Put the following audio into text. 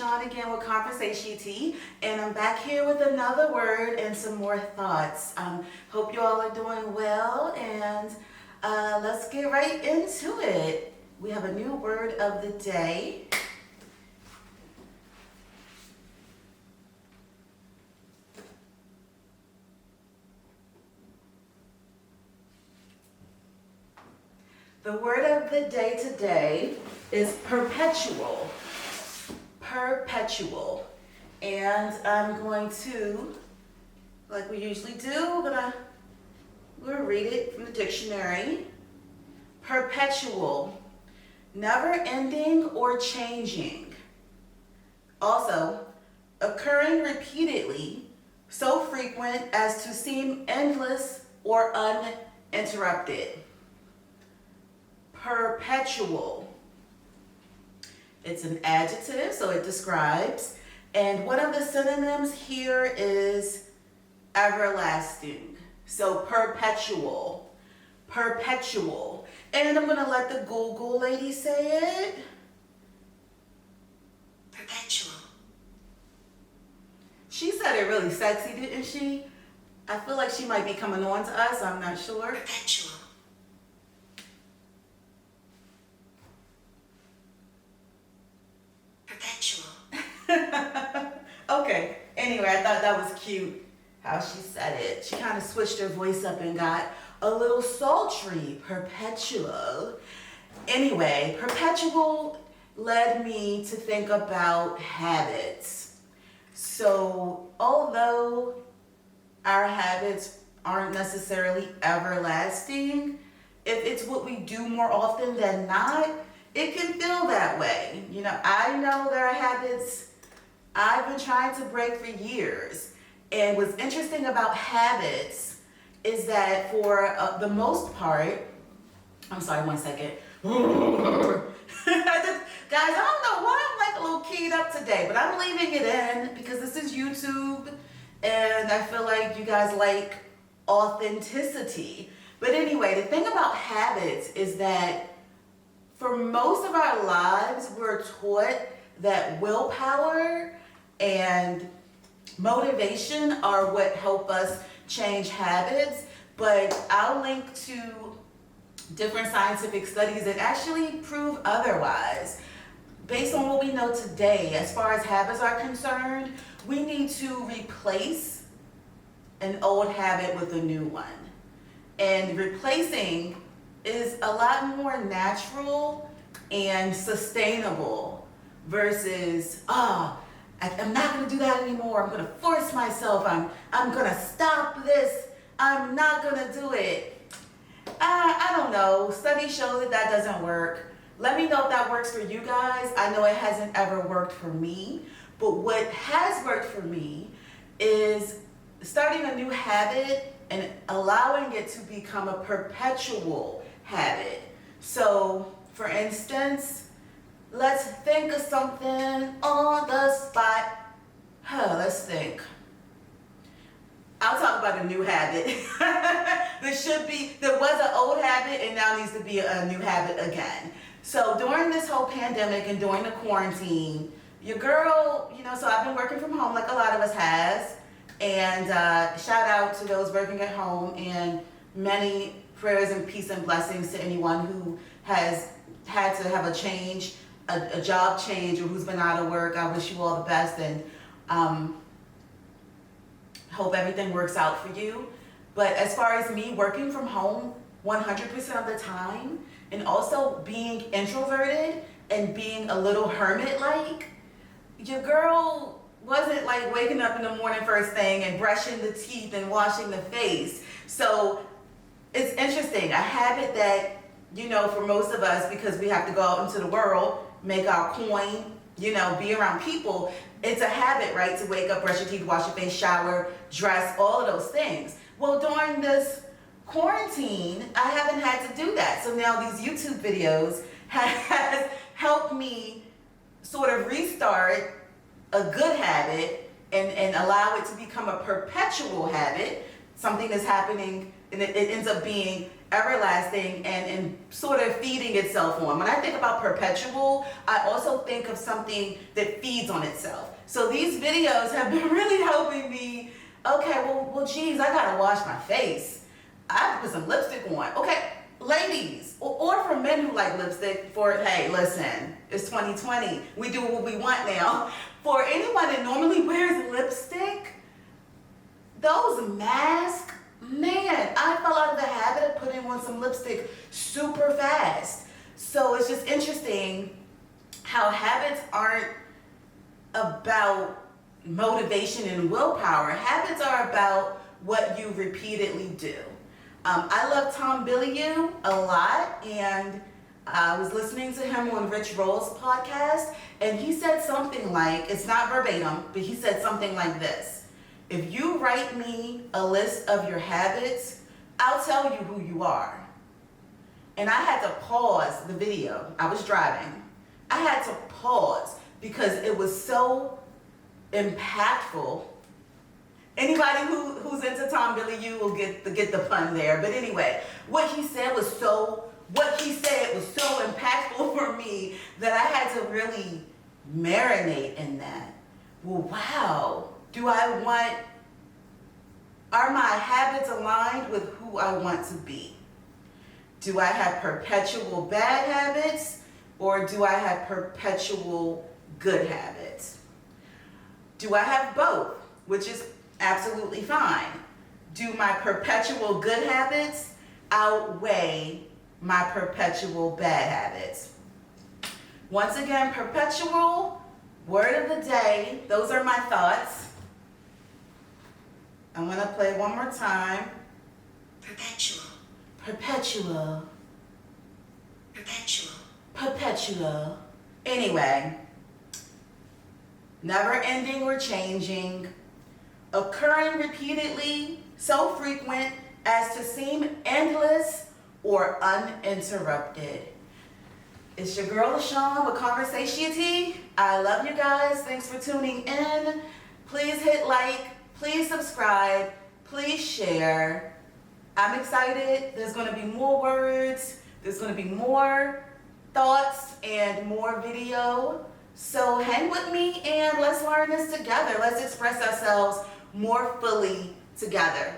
Sean again with Conversation Tea, and I'm back here with another word and some more thoughts. Hope you all are doing well, and let's get right into it. We have a new word of the day. The word of the day today is perpetual. Perpetual. And I'm going to, like we usually do, we'll read it from the dictionary. Perpetual. Never ending or changing. Also, occurring repeatedly, so frequent as to seem endless or uninterrupted. Perpetual. It's an adjective, so it describes. And one of the synonyms here is everlasting. So perpetual. Perpetual. And I'm going to let the Google lady say it. Perpetual. She said it really sexy, didn't she? I feel like she might be coming on to us. I'm not sure. Perpetual. Perpetual. Okay. Anyway, I thought that was cute how she said it. She kind of switched her voice up and got a little sultry. Perpetual. Anyway, perpetual led me to think about habits. So, although our habits aren't necessarily everlasting, if it's what we do more often than not, it can feel that way. You know, I know there are habits I've been trying to break for years. And what's interesting about habits is that for the most part, I'm sorry, one second. Guys, I don't know why I'm like a little keyed up today, but I'm leaving it in because this is YouTube and I feel like you guys like authenticity. But anyway, the thing about habits is that for most of our lives, we're taught that willpower and motivation are what help us change habits, but I'll link to different scientific studies that actually prove otherwise. Based on what we know today, as far as habits are concerned, we need to replace an old habit with a new one. And replacing is a lot more natural and sustainable versus, I'm not gonna do that anymore. I'm gonna force myself. I'm gonna stop this. I'm not gonna do it. I don't know. Studies show that that doesn't work. Let me know if that works for you guys. I know it hasn't ever worked for me, but what has worked for me is starting a new habit and allowing it to become a perpetual habit. So, for instance, let's think of something on the spot. Let's think. I'll talk about a new habit. There was an old habit and now needs to be a new habit again. So during this whole pandemic and during the quarantine, your girl, so I've been working from home like a lot of us has. And shout out to those working at home and many prayers and peace and blessings to anyone who has had to have a change, a job change, or who's been out of work. I wish you all the best and hope everything works out for you. But as far as me working from home 100% of the time and also being introverted and being a little hermit-like, your girl wasn't like waking up in the morning first thing and brushing the teeth and washing the face. So it's interesting, a habit that, for most of us, because we have to go out into the world, make our coin, be around people, it's a habit, right? To wake up, brush your teeth, wash your face, shower, dress, all of those things. Well, during this quarantine, I haven't had to do that. So now these YouTube videos has helped me sort of restart a good habit and allow it to become a perpetual habit something is happening and it ends up being everlasting and sort of feeding itself on. When I think about perpetual, I also think of something that feeds on itself. So these videos have been really helping me. Okay, well, geez, I gotta wash my face. I have to put some lipstick on. Okay, ladies, or for men who like lipstick, hey, listen, it's 2020. We do what we want now. For anyone that normally wears lipstick, those masks, man, I fell out of the habit of putting on some lipstick super fast. So it's just interesting how habits aren't about motivation and willpower. Habits are about what you repeatedly do. I love Tom Bilyeu a lot, and I was listening to him on Rich Roll's podcast, and he said something like, it's not verbatim, but he said something like this: if you write me a list of your habits, I'll tell you who you are. And I had to pause the video. I was driving. I had to pause because it was so impactful. Anybody who's into Tom Bilyeu will get the pun there. But anyway, what he said was so impactful for me that I had to really marinate in that. Well, wow. Are my habits aligned with who I want to be? Do I have perpetual bad habits, or do I have perpetual good habits? Do I have both, which is absolutely fine? Do my perpetual good habits outweigh my perpetual bad habits? Once again, perpetual, word of the day. Those are my thoughts. I'm going to play one more time. Perpetual. Perpetual. Perpetual. Perpetual. Anyway, never ending or changing, occurring repeatedly, so frequent as to seem endless or uninterrupted. It's your girl LaShawn with Conversatiety. I love you guys. Thanks for tuning in. Please hit like, please subscribe, please share. I'm excited. There's going to be more words. There's going to be more thoughts and more video. So hang with me and let's learn this together. Let's express ourselves more fully together.